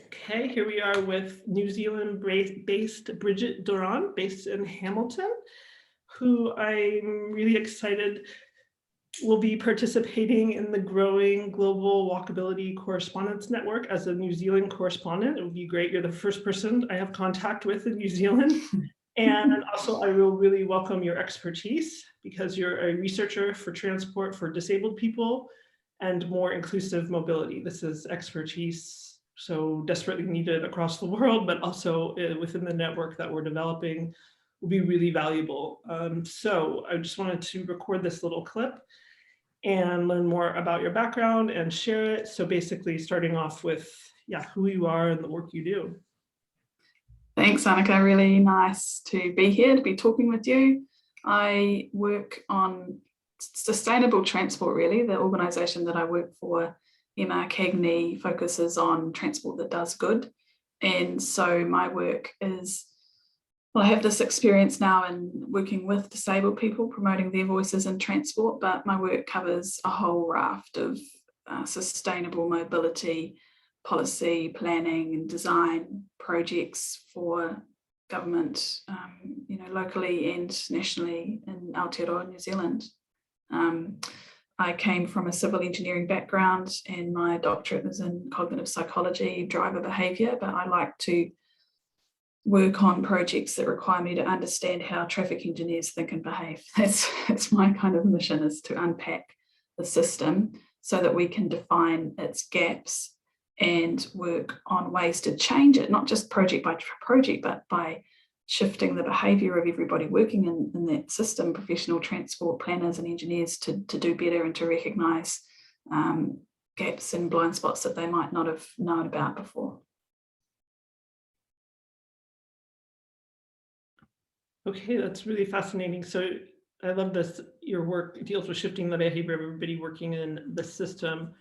Okay, here we are with New Zealand-based Bridget Doran, based in Hamilton, who I'm really excited will be participating in the growing global walkability correspondence network as a New Zealand correspondent. It would be great. You're the first person I have contact with in New Zealand. And also I will really welcome your expertise because you're a researcher for transport for disabled people and more inclusive mobility. This is expertise so desperately needed across the world, but also within the network that we're developing will be really valuable. So I just wanted to record this little clip and learn more about your background and share it. So basically starting off with, yeah, who you are and the work you do. Thanks, Annika. Really nice to be here, to be talking with you. I work on sustainable transport, really. The organisation that I work for, Emma Cagney, focuses on transport that does good. And so my work is, well, I have this experience now in working with disabled people, promoting their voices in transport, but my work covers a whole raft of sustainable mobility, policy, planning and design projects for government, locally and nationally in Aotearoa, New Zealand. I came from a civil engineering background and my doctorate was in cognitive psychology, driver behaviour, but I like to work on projects that require me to understand how traffic engineers think and behave. That's my kind of mission, is to unpack the system so that we can define its gaps and work on ways to change it, not just project by project, but by shifting the behaviour of everybody working in that system, professional transport planners and engineers, to do better and to recognise gaps and blind spots that they might not have known about before. Okay, that's really fascinating. So I love this. Your work deals with shifting the behavior of everybody working in the system.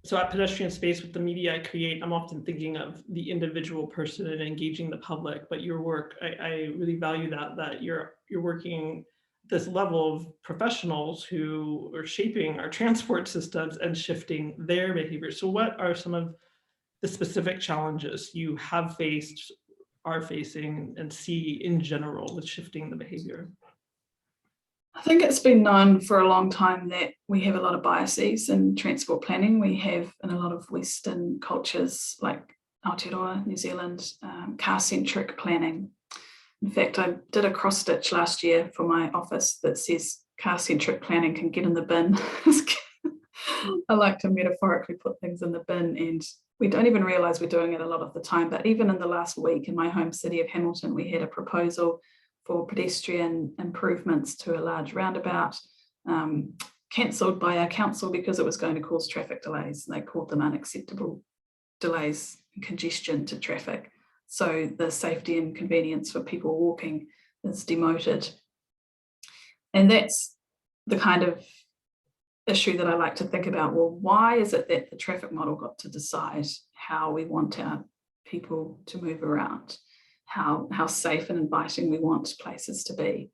So at Pedestrian Space, with the media I create, I'm often thinking of the individual person and engaging the public. But your work, I really value that you're working this level of professionals who are shaping our transport systems and shifting their behavior. So what are some of the specific challenges you have faced, are facing, and see in general with shifting the behavior? I think it's been known for a long time that we have a lot of biases in transport planning. We have, in a lot of Western cultures like Aotearoa, New Zealand, car-centric planning. In fact, I did a cross-stitch last year for my office that says car-centric planning can get in the bin. I like to metaphorically put things in the bin, and we don't even realise we're doing it a lot of the time. But even in the last week in my home city of Hamilton, we had a proposal for pedestrian improvements to a large roundabout, cancelled by our council because it was going to cause traffic delays. They called them unacceptable delays and congestion to traffic. So the safety and convenience for people walking is demoted. And that's the kind of issue that I like to think about. Well, why is it that the traffic model got to decide how we want our people to move around? How safe and inviting we want places to be.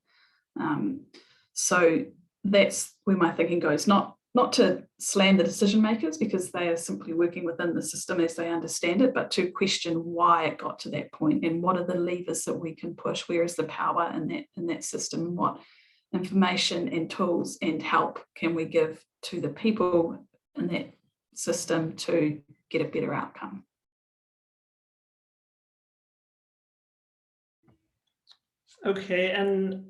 So that's where my thinking goes, not to slam the decision makers because they are simply working within the system as they understand it, but to question why it got to that point and what are the levers that we can push, where is the power in that system, and what information and tools and help can we give to the people in that system to get a better outcome. Okay, and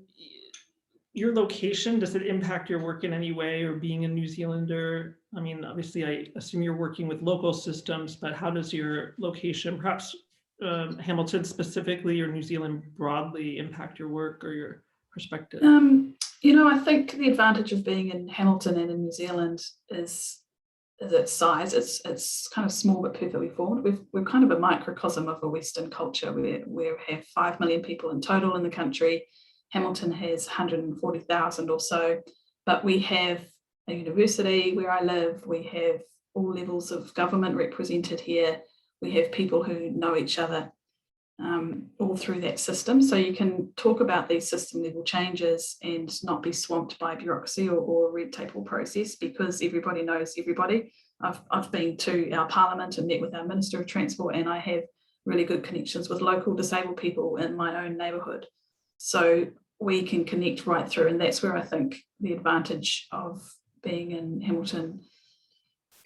your location, does it impact your work in any way, or being a New Zealander? I mean, obviously, I assume you're working with local systems, but how does your location, perhaps Hamilton specifically or New Zealand broadly, impact your work or your perspective? I think the advantage of being in Hamilton and in New Zealand is its size. It's kind of small but perfectly formed. We're kind of a microcosm of a Western culture. We have 5 million people in total in the country. Hamilton has 140,000 or so, but we have a university where I live. We have all levels of government represented here. We have people who know each other all through that system. So you can talk about these system level changes and not be swamped by bureaucracy or red tape or process, because everybody knows everybody. I've been to our parliament and met with our Minister of Transport, and I have really good connections with local disabled people in my own neighbourhood. So we can connect right through, and that's where I think the advantage of being in Hamilton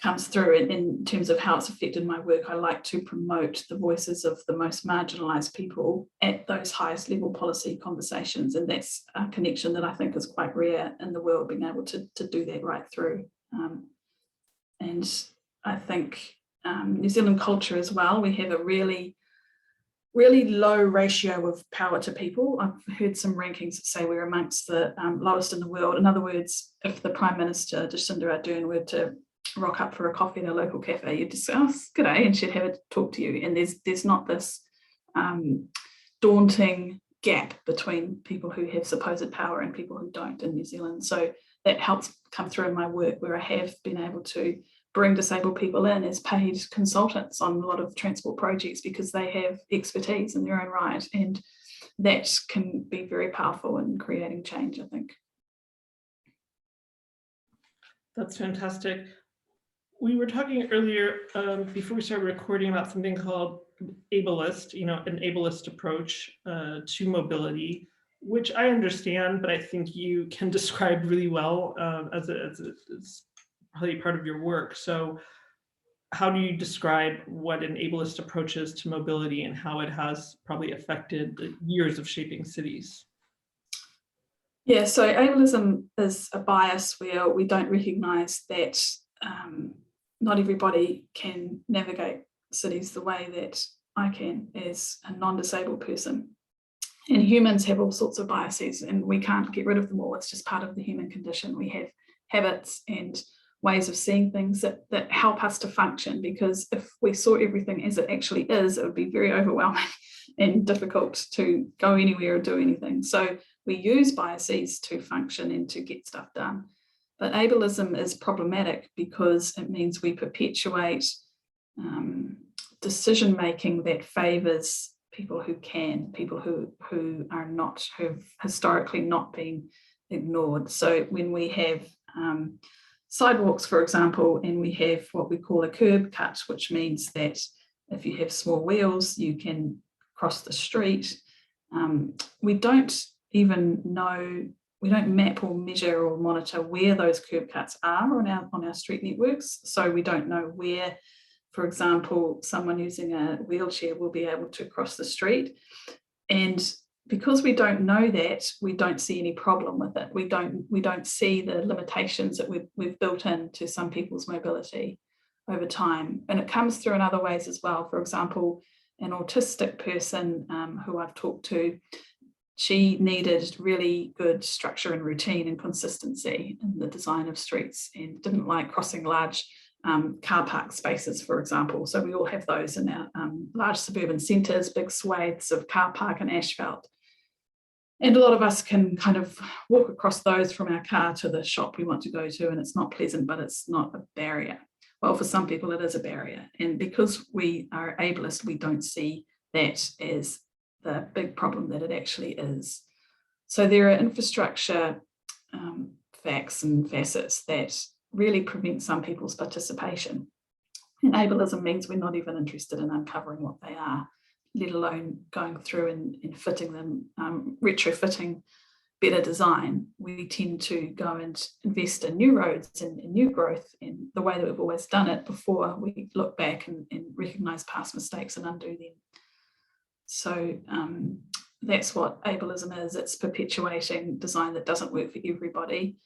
comes through in terms of how it's affected my work. I like to promote the voices of the most marginalised people at those highest level policy conversations, and that's a connection that I think is quite rare in the world, being able to do that right through. And I think New Zealand culture as well, we have a really low ratio of power to people. I've heard some rankings that say we're amongst the lowest in the world. In other words, if the Prime Minister, Jacinda Ardern, were to rock up for a coffee at a local cafe, you'd just say, oh, g'day, and she'd have a talk to you. And there's not this daunting gap between people who have supposed power and people who don't in New Zealand. So that helps come through in my work, where I have been able to bring disabled people in as paid consultants on a lot of transport projects, because they have expertise in their own right, and that can be very powerful in creating change, I think. That's fantastic. We were talking earlier before we started recording about something called ableist, an ableist approach to mobility, which I understand, but I think you can describe really well as probably part of your work. So how do you describe what an ableist approach is to mobility and how it has probably affected the years of shaping cities? Yeah, so ableism is a bias where we don't recognise that not everybody can navigate cities the way that I can as a non-disabled person. And humans have all sorts of biases, and we can't get rid of them all. It's just part of the human condition. We have habits and ways of seeing things that help us to function, because if we saw everything as it actually is, it would be very overwhelming and difficult to go anywhere or do anything. So we use biases to function and to get stuff done. But ableism is problematic because it means we perpetuate decision making that favours people who can, people who are not, who've historically not been ignored. So when we have sidewalks, for example, and we have what we call a curb cut, which means that if you have small wheels, you can cross the street. We don't even know, we don't map or measure or monitor where those curb cuts are on our street networks. So we don't know where, for example, someone using a wheelchair will be able to cross the street. And because we don't know that, we don't see any problem with it. We don't see the limitations that we've built into some people's mobility over time. And it comes through in other ways as well. For example, an autistic person who I've talked to, she needed really good structure and routine and consistency in the design of streets, and didn't like crossing large car park spaces, for example. So we all have those in our large suburban centres, big swathes of car park and asphalt. And a lot of us can kind of walk across those from our car to the shop we want to go to, and it's not pleasant, but it's not a barrier. Well, for some people it is a barrier. And because we are ableist, we don't see that as the big problem that it actually is. So there are infrastructure facts and facets that really prevent some people's participation. And ableism means we're not even interested in uncovering what they are, let alone going through and fitting them, retrofitting better design. We tend to go and invest in new roads and new growth in the way that we've always done it before we look back and recognise past mistakes and undo them. So that's what ableism is. It's perpetuating design that doesn't work for everybody.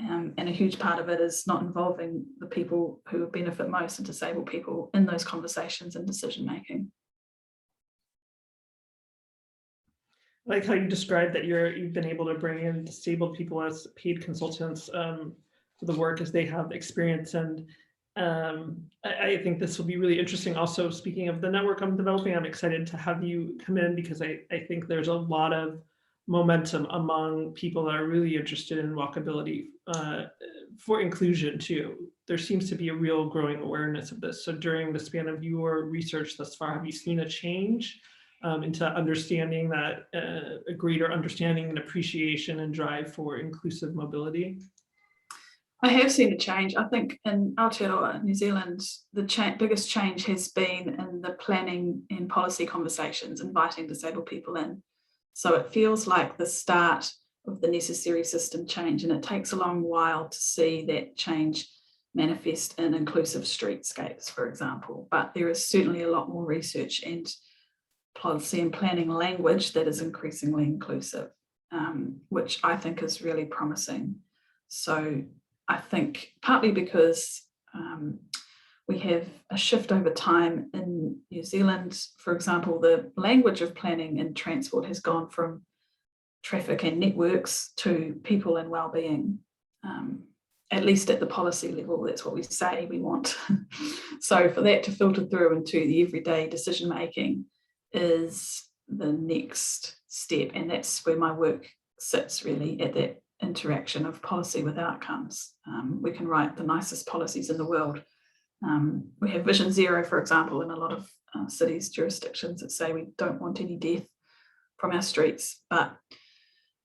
And a huge part of it is not involving the people who benefit most, and disabled people, in those conversations and decision making. I like how you described that you've been able to bring in disabled people as paid consultants for the work as they have experience. And I think this will be really interesting. Also, speaking of the network I'm developing, I'm excited to have you come in, because I think there's a lot of momentum among people that are really interested in walkability for inclusion too. There seems to be a real growing awareness of this. So during the span of your research thus far, have you seen a change into understanding that, a greater understanding and appreciation and drive for inclusive mobility? I have seen a change. I think in Aotearoa, New Zealand, the biggest change has been in the planning and policy conversations, inviting disabled people in. So it feels like the start of the necessary system change, and it takes a long while to see that change manifest in inclusive streetscapes, for example. But there is certainly a lot more research and policy and planning language that is increasingly inclusive, which I think is really promising. So I think partly because we have a shift over time in New Zealand. For example, the language of planning and transport has gone from traffic and networks to people and well-being, at least at the policy level. That's what we say we want. So for that to filter through into the everyday decision making is the next step, and that's where my work sits, really, at that interaction of policy with outcomes. We can write the nicest policies in the world. We have Vision Zero, for example, in a lot of cities, jurisdictions that say we don't want any death from our streets. But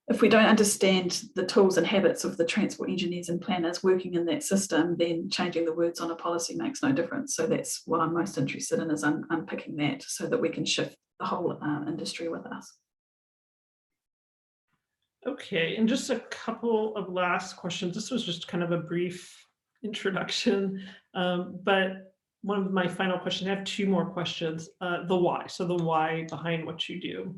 if we don't understand the tools and habits of the transport engineers and planners working in that system, then changing the words on a policy makes no difference. So that's what I'm most interested in, is unpicking that so that we can shift the whole industry with us. Okay, and just a couple of last questions. This was just kind of a brief introduction, but one of my final questions, I have two more questions. The why, so the why behind what you do.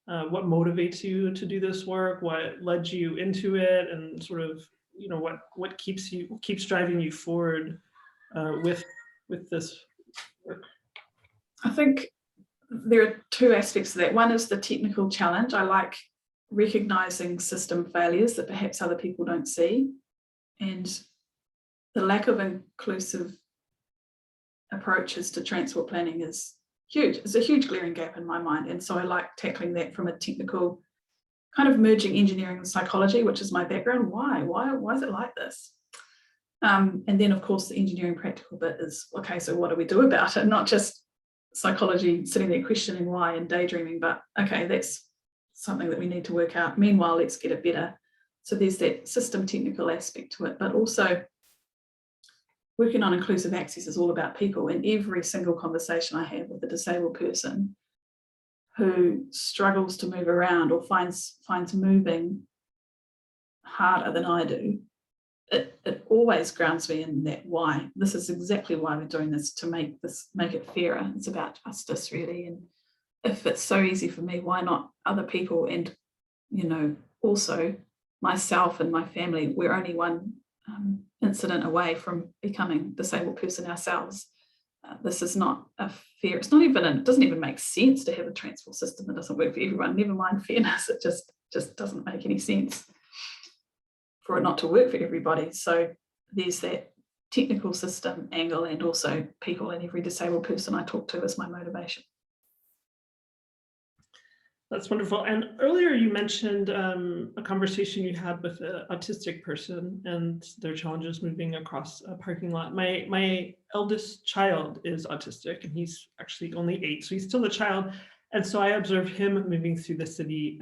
What motivates you to do this work? What led you into it? And sort of, you know, what keeps driving you forward with this work? I think there are two aspects to that. One is the technical challenge. I like recognizing system failures that perhaps other people don't see, and the lack of inclusive approaches to transport planning is huge. It's a huge glaring gap in my mind, and so I like tackling that from a technical kind of merging engineering and psychology, which is my background. Why is it like this? And then of course the engineering practical bit is, okay, so what do we do about it? Not just psychology sitting there questioning why and daydreaming, but okay, that's something that we need to work out. Meanwhile, let's get it better. So there's that system technical aspect to it, but also working on inclusive access is all about people. And every single conversation I have with a disabled person who struggles to move around or finds moving harder than I do, it always grounds me in that why. This is exactly why we're doing this, to make it fairer. It's about justice, really. And if it's so easy for me, why not other people? And, you know, also myself and my family, we're only one incident away from becoming a disabled person ourselves. This is not a fair, it's not even, it doesn't even make sense to have a transport system that doesn't work for everyone, never mind fairness. It just doesn't make any sense for it not to work for everybody. So there's that technical system angle, and also people and every disabled person I talk to is my motivation. That's wonderful. And earlier you mentioned a conversation you had with an autistic person and their challenges moving across a parking lot. My eldest child is autistic, and he's actually only 8, so he's still a child. And so I observed him moving through the city.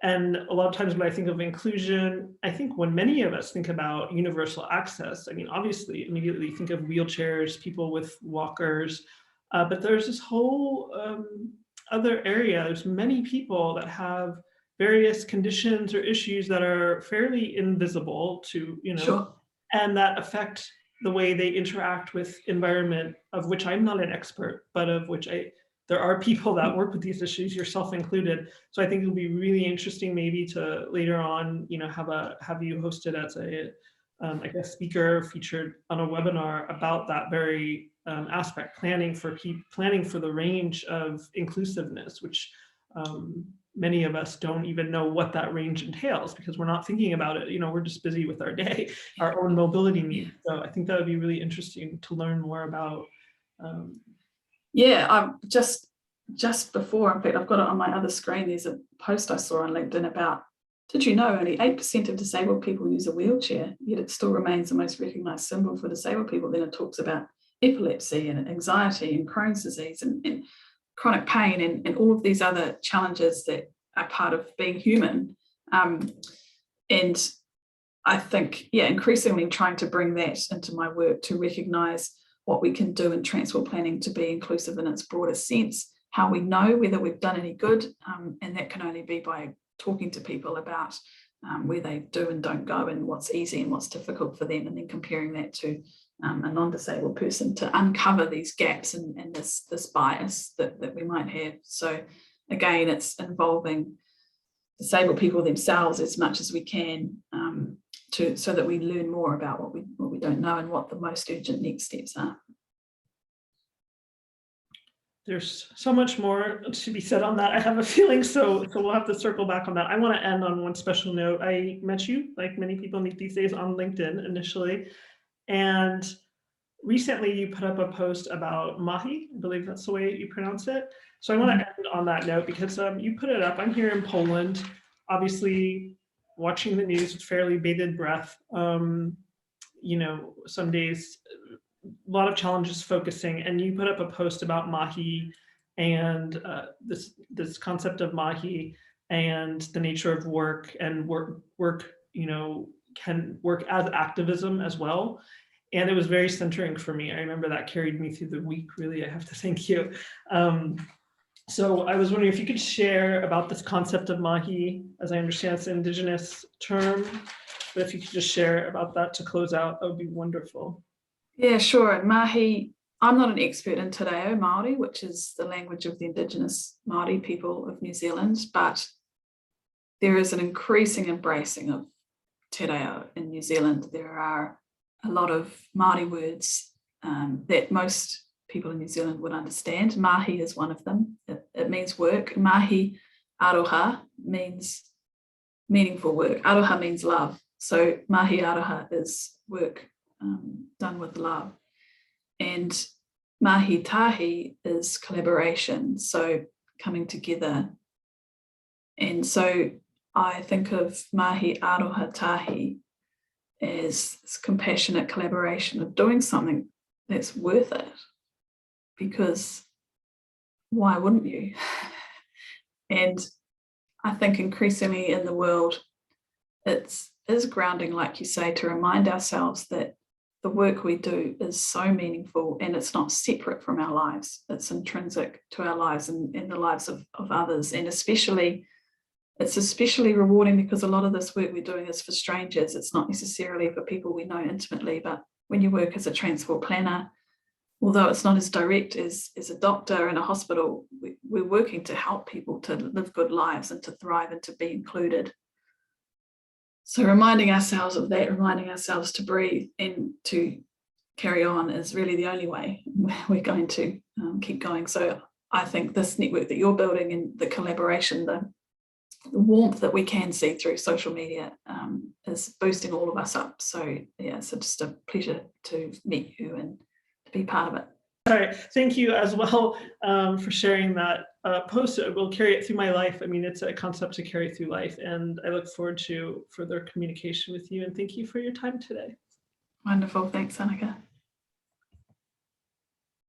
And a lot of times when I think of inclusion, I think when many of us think about universal access, I mean, obviously immediately think of wheelchairs, people with walkers, but there's this whole other area. There's many people that have various conditions or issues that are fairly invisible to, you know, Sure. and that affect the way they interact with environment, of which I'm not an expert, but of which there are people that work with these issues, yourself included. So I think it'll be really interesting maybe to later on, you know, have you hosted as a like a speaker featured on a webinar about that very aspect, planning for the range of inclusiveness, which many of us don't even know what that range entails because we're not thinking about it. You know, we're just busy with our day, our own mobility needs. So I think that would be really interesting to learn more about. Yeah, I'm just before, in fact, I've got it on my other screen. There's a post I saw on LinkedIn about, did you know only 8% of disabled people use a wheelchair, yet it still remains the most recognised symbol for disabled people. Then it talks about epilepsy and anxiety and Crohn's disease and chronic pain and all of these other challenges that are part of being human. And I think, yeah, increasingly trying to bring that into my work to recognise what we can do in transport planning to be inclusive in its broader sense, how we know whether we've done any good, and that can only be by talking to people about where they do and don't go and what's easy and what's difficult for them, and then comparing that to a non-disabled person to uncover these gaps and this bias that we might have. So again, it's involving disabled people themselves as much as we can, so that we learn more about what we don't know and what the most urgent next steps are. There's so much more to be said on that. I have a feeling, so we'll have to circle back on that. I want to end on one special note. I met you, like many people meet these days, on LinkedIn initially, and recently you put up a post about mahi. I believe that's the way you pronounce it. So I want to end on that note because you put it up. I'm here in Poland, obviously watching the news with fairly bated breath. You know, some days a lot of challenges focusing, and you put up a post about mahi and this concept of mahi and the nature of work, and work, you know, can work as activism as well. And it was very centering for me. I remember that carried me through the week, really. I have to thank you. So I was wondering if you could share about this concept of mahi. As I understand, it's an Indigenous term, but if you could just share about that to close out, that would be wonderful. Yeah, sure. Mahi, I'm not an expert in Te Reo Māori, which is the language of the Indigenous Māori people of New Zealand, but there is an increasing embracing of Te Reo in New Zealand. There are a lot of Māori words that most people in New Zealand would understand. Mahi is one of them. It means work. Mahi aroha means meaningful work. Aroha means love. So mahi aroha is work done with love. And mahi tahi is collaboration, so coming together. And so I think of mahi aroha tahi as compassionate collaboration of doing something that's worth it, because why wouldn't you? And I think increasingly in the world, it is grounding, like you say, to remind ourselves that the work we do is so meaningful and it's not separate from our lives. It's intrinsic to our lives and the lives of others. And it's especially rewarding because a lot of this work we're doing is for strangers. It's not necessarily for people we know intimately, but when you work as a transport planner, although it's not as direct as a doctor in a hospital, we're working to help people to live good lives and to thrive and to be included. So reminding ourselves of that, reminding ourselves to breathe and to carry on is really the only way we're going to keep going. So I think this network that you're building and the collaboration, the warmth that we can see through social media is boosting all of us up. So yeah, it's just a pleasure to meet you and to be part of it. All right, thank you as well for sharing that post. I will carry it through my life. I mean, it's a concept to carry through life, and I look forward to further communication with you, and thank you for your time today. Wonderful, thanks, Annika.